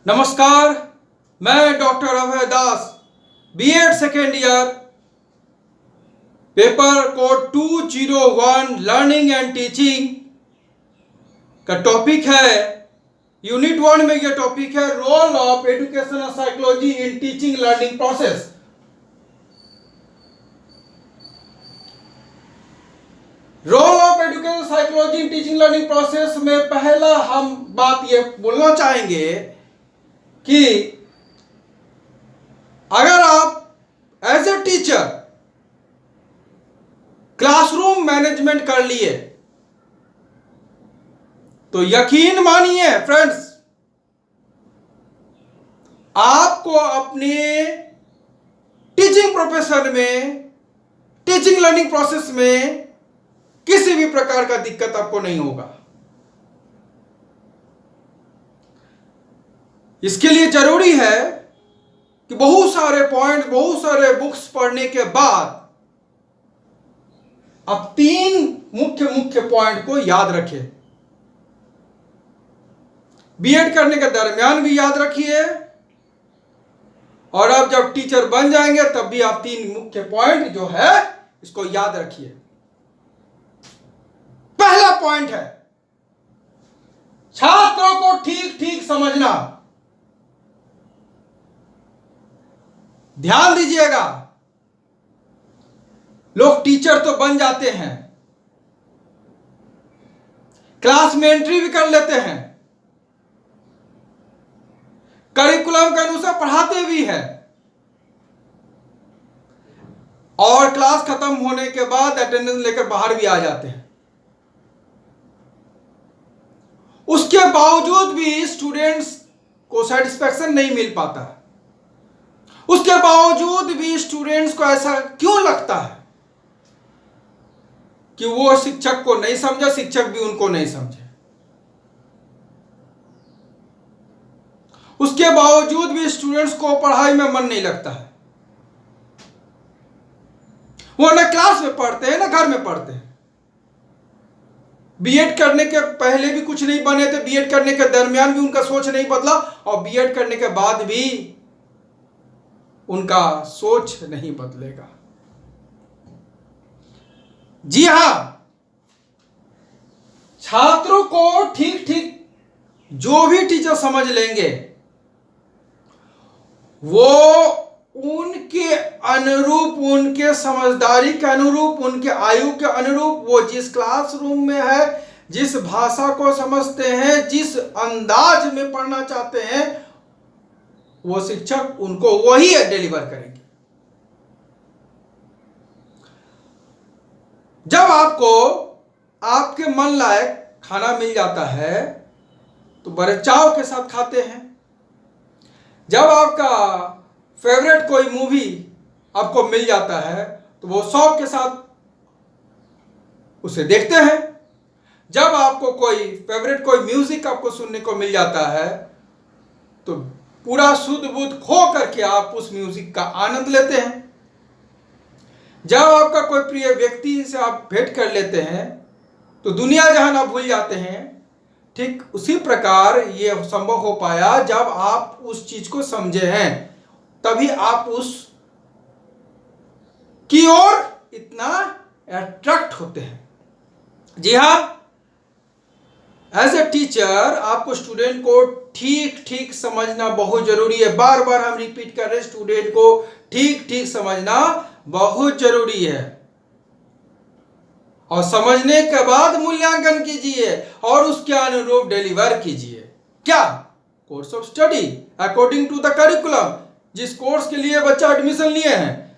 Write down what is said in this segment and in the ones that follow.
नमस्कार, मैं doctor Abhay Das, BEd second year, paper code 201 learning and teaching का टॉपिक है। यूनिट 1 में यह टॉपिक है role of educational psychology in teaching learning process. Role of educational psychology in teaching learning process में पहला हम बात यह बोलना चाहेंगे कि अगर आप as a teacher classroom management कर लिए तो यकीन मानिए फ्रेंड्स, आपको अपने टीचिंग प्रोफेशन में, टीचिंग लर्निंग प्रोसेस में किसी भी प्रकार का दिक्कत आपको नहीं होगा। इसके लिए जरूरी है कि बहुत सारे पॉइंट, बहुत सारे बुक्स पढ़ने के बाद आप 3 मुख्य पॉइंट को याद रखें। बीएड करने के दरमियान भी याद रखिए और अब जब टीचर बन जाएंगे तब भी आप 3 मुख्य पॉइंट जो है इसको याद रखिए। पहला पॉइंट है छात्रों को ठीक ठीक समझना। ध्यान दीजिएगा, लोग टीचर तो बन जाते हैं, क्लास में एंट्री भी कर लेते हैं, करिकुलम के अनुसार पढ़ाते भी हैं और क्लास खत्म होने के बाद अटेंडेंस लेकर बाहर भी आ जाते हैं। उसके बावजूद भी स्टूडेंट्स को सेटिस्फैक्शन नहीं मिल पाता। उसके बावजूद भी स्टूडेंट्स को ऐसा क्यों लगता है कि वो शिक्षक को नहीं समझा, शिक्षक भी उनको नहीं समझे। उसके बावजूद भी स्टूडेंट्स को पढ़ाई में मन नहीं लगता है। वो ना क्लास में पढ़ते हैं ना घर में पढ़ते हैं। बीएड करने के पहले भी कुछ नहीं बने थे, बीएड करने के दरमियान भी उनका सोच नहीं बदला और बीएड करने के बाद भी उनका सोच नहीं बदलेगा। जी हां, छात्रों को ठीक ठीक जो भी टीचर समझ लेंगे वो उनके अनुरूप, उनके समझदारी के अनुरूप, उनके आयु के अनुरूप, वो जिस क्लासरूम में है, जिस भाषा को समझते हैं, जिस अंदाज में पढ़ना चाहते हैं, वो शिक्षक उनको वही डिलीवर करेंगे। जब आपको आपके मन लायक खाना मिल जाता है तो बड़े चाव के साथ खाते हैं। जब आपका फेवरेट कोई मूवी आपको मिल जाता है तो वो शौक के साथ उसे देखते हैं। जब आपको कोई फेवरेट कोई म्यूजिक आपको सुनने को मिल जाता है तो पूरा शुद्ध बुद्ध खो करके आप उस म्यूजिक का आनंद लेते हैं। जब आपका कोई प्रिय व्यक्ति से आप भेंट कर लेते हैं तो दुनिया जहान आप भूल जाते हैं। ठीक उसी प्रकार ये संभव हो पाया जब आप उस चीज को समझे हैं, तभी आप उस की ओर इतना अट्रैक्ट होते हैं। जी हां, एज ए टीचर आपको स्टूडेंट को ठीक ठीक समझना बहुत जरूरी है। बार बार हम रिपीट कर रहे हैं, स्टूडेंट को ठीक ठीक समझना बहुत जरूरी है। और समझने के बाद मूल्यांकन कीजिए और उसके अनुरूप डिलीवर कीजिए। क्या? Course of study according to the curriculum. जिस कोर्स के लिए बच्चा एडमिशन लिए हैं,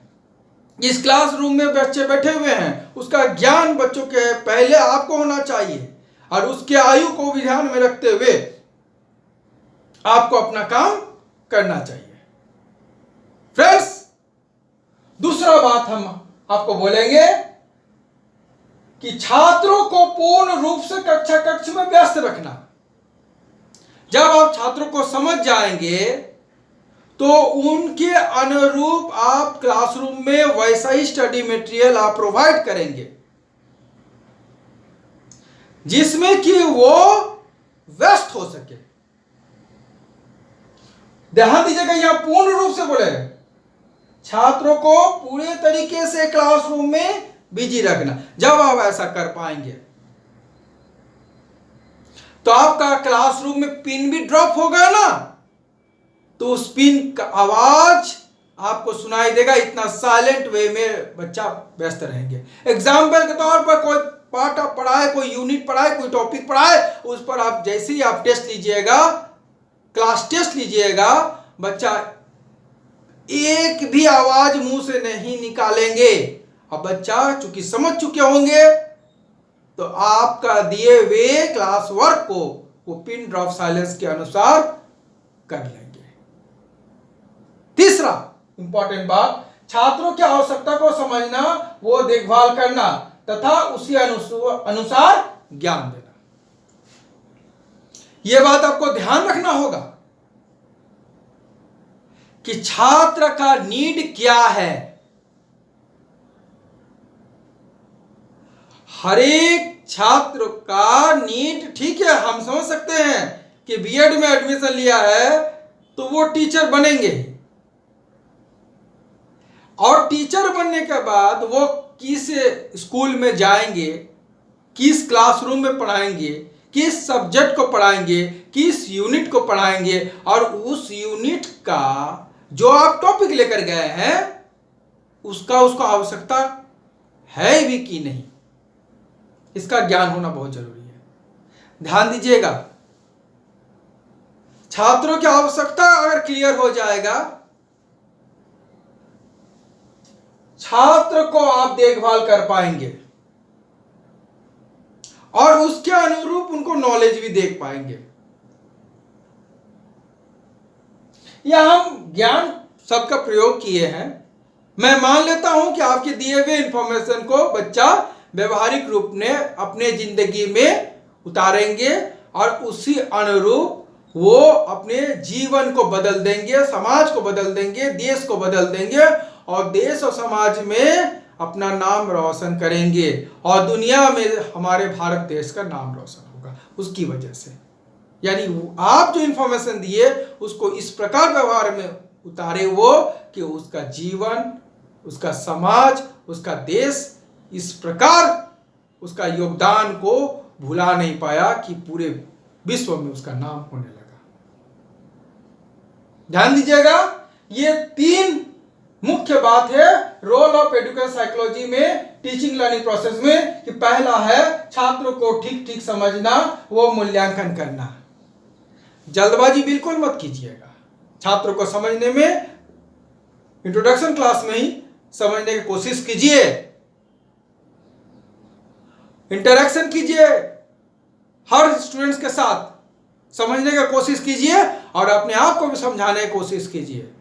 जिस क्लासरूम में बच्चे बैठे हुए हैं, उसका ज्ञान बच्चों के पहले आपको होना चाहिए और उसके आयु को भी ध्यान में रखते हुए आपको अपना काम करना चाहिए। फ्रेंड्स, दूसरा बात हम आपको बोलेंगे कि छात्रों को पूर्ण रूप से कक्ष में व्यस्त रखना। जब आप छात्रों को समझ जाएंगे तो उनके अनुरूप आप क्लासरूम में वैसा ही स्टडी मटेरियल आप प्रोवाइड करेंगे जिसमें कि वो व्यस्त हो सके। ध्यान दीजिएगा, यहां पूर्ण रूप से बोले छात्रों को पूरे तरीके से क्लासरूम में बिजी रखना। जब आप ऐसा कर पाएंगे तो आपका क्लासरूम में पिन भी ड्रॉप होगा ना, तो उस पिन का आवाज आपको सुनाई देगा। इतना साइलेंट वे में बच्चा व्यस्त रहेंगे। एग्जाम्पल के तौर पर कोई पार्ट आप पढ़ाए, कोई यूनिट पढ़ाए, कोई टॉपिक पढ़ाए, उस पर आप जैसे ही आप टेस्ट लीजिएगा, क्लास टेस्ट लीजिएगा, बच्चा एक भी आवाज मुंह से नहीं निकालेंगे। अब बच्चा चूंकि समझ चुके होंगे तो आपका दिए हुए क्लास वर्क को वो पिन ड्रॉप साइलेंस के अनुसार कर लेंगे। तीसरा इंपॉर्टेंट बात, छात्रों की आवश्यकता को समझना, वो देखभाल करना तथा उसी अनुसार ज्ञान देना। यह बात आपको ध्यान रखना होगा कि छात्र का नीड क्या है। हर एक छात्र का नीड, ठीक है, हम समझ सकते हैं कि बीएड में एडमिशन लिया है तो वो टीचर बनेंगे, और टीचर बनने के बाद वो किस स्कूल में जाएंगे, किस क्लासरूम में पढ़ाएंगे, किस सब्जेक्ट को पढ़ाएंगे, किस यूनिट को पढ़ाएंगे, और उस यूनिट का जो आप टॉपिक लेकर गए हैं उसको आवश्यकता है भी कि नहीं, इसका ज्ञान होना बहुत जरूरी है। ध्यान दीजिएगा, छात्रों की आवश्यकता अगर क्लियर हो जाएगा, छात्र को आप देखभाल कर पाएंगे और उसके अनुरूप उनको नॉलेज भी देख पाएंगे। यह हम ज्ञान शब्द का प्रयोग किए हैं। मैं मान लेता हूं कि आपके दिए हुए इंफॉर्मेशन को बच्चा व्यवहारिक रूप में अपने जिंदगी में उतारेंगे और उसी अनुरूप वो अपने जीवन को बदल देंगे, समाज को बदल देंगे, देश को बदल देंगे और देश और समाज में अपना नाम रोशन करेंगे और दुनिया में हमारे भारत देश का नाम रोशन होगा उसकी वजह से। यानी आप जो इंफॉर्मेशन दिए उसको इस प्रकार व्यवहार में उतारे वो कि उसका जीवन, उसका समाज, उसका देश इस प्रकार उसका योगदान को भुला नहीं पाया कि पूरे विश्व में उसका नाम होने लगा। ध्यान दीजिएगा, ये तीन मुख्य बात है रोल ऑफ एजुकेशन साइकोलॉजी में, टीचिंग लर्निंग प्रोसेस में। कि पहला है छात्रों को ठीक ठीक समझना, वो मूल्यांकन करना। जल्दबाजी बिल्कुल मत कीजिएगा। छात्रों को समझने में इंट्रोडक्शन क्लास में ही समझने की कोशिश कीजिए, इंटरेक्शन कीजिए, हर स्टूडेंट्स के साथ समझने की कोशिश कीजिए और अपने आप को भी समझाने की कोशिश कीजिए।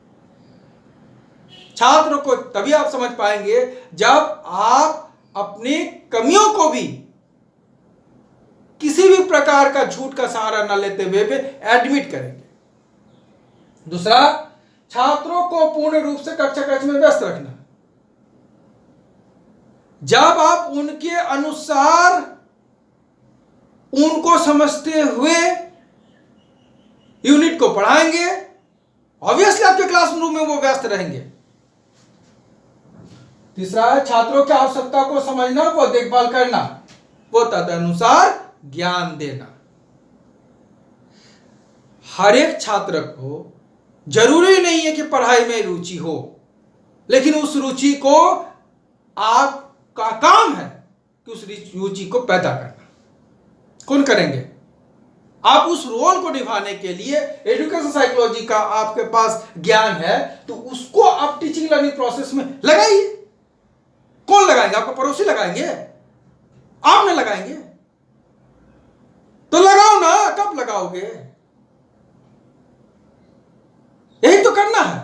छात्रों को तभी आप समझ पाएंगे जब आप अपनी कमियों को भी किसी भी प्रकार का झूठ का सहारा न लेते हुए भी एडमिट करेंगे। दूसरा, छात्रों को पूर्ण रूप से कक्षा में व्यस्त रखना। जब आप उनके अनुसार उनको समझते हुए यूनिट को पढ़ाएंगे, ऑब्वियसली आपके क्लासरूम में वो व्यस्त रहेंगे। तीसरा है छात्रों की आवश्यकता को समझना, वो देखभाल करना, वो तदनुसार ज्ञान देना। हर एक छात्र को जरूरी नहीं है कि पढ़ाई में रुचि हो, लेकिन उस रुचि को आपका काम है कि उस रुचि को पैदा करना। कौन करेंगे? आप उस रोल को निभाने के लिए एजुकेशन साइकोलॉजी का आपके पास ज्ञान है तो उसको आप टीचिंग लर्निंग प्रोसेस में लगाइए। कौन लगाएंगे? आपको पड़ोसी लगाएंगे? आप नहीं लगाएंगे तो लगाओ ना। कब लगाओगे? यही तो करना है।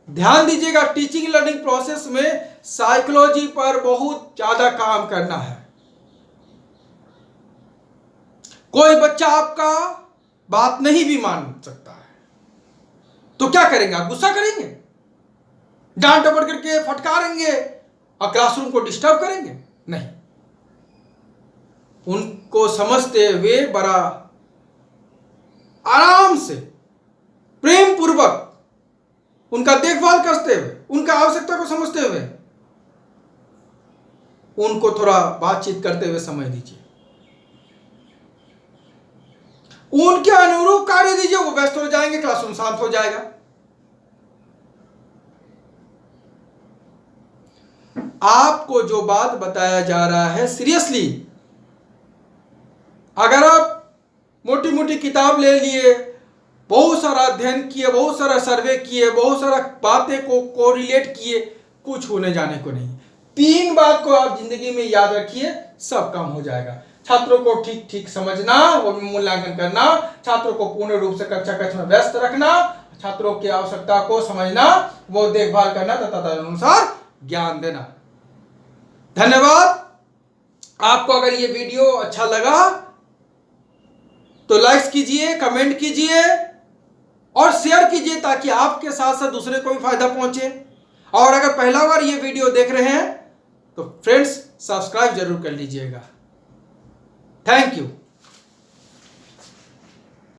ध्यान दीजिएगा, टीचिंग लर्निंग प्रोसेस में साइकोलॉजी पर बहुत ज्यादा काम करना है। कोई बच्चा आपका बात नहीं भी मान सकता है तो क्या करेंगे? आप गुस्सा करेंगे, डांट डपट करके फटकारेंगे और क्लासरूम को डिस्टर्ब करेंगे? नहीं, उनको समझते हुए बड़ा आराम से प्रेम पूर्वक उनका देखभाल करते हुए, उनका आवश्यकता को समझते हुए उनको थोड़ा बातचीत करते हुए समय दीजिए, उनके अनुरूप कार्य दीजिए। वो व्यस्त हो जाएंगे, क्लासरूम शांत हो जाएगा। आपको जो बात बताया जा रहा है सीरियसली, अगर आप मोटी मोटी किताब ले लिए, बहुत सारा अध्ययन किए, बहुत सारा सर्वे किए, बहुत सारा बातें को कोरिलेट किए, कुछ होने जाने को नहीं। 3 बात को आप जिंदगी में याद रखिए, सब काम हो जाएगा। छात्रों को ठीक ठीक समझना, वो मूल्यांकन करना, छात्रों को पूर्ण रूप से कक्षा कक्ष में व्यस्त रखना, छात्रों की आवश्यकता को समझना, वो देखभाल करना तथा तदनुसार ज्ञान देना। धन्यवाद। आपको अगर ये वीडियो अच्छा लगा तो लाइक कीजिए, कमेंट कीजिए और शेयर कीजिए ताकि आपके साथ साथ दूसरे को भी फायदा पहुंचे। और अगर पहला बार ये वीडियो देख रहे हैं तो फ्रेंड्स सब्सक्राइब जरूर कर लीजिएगा। Thank you.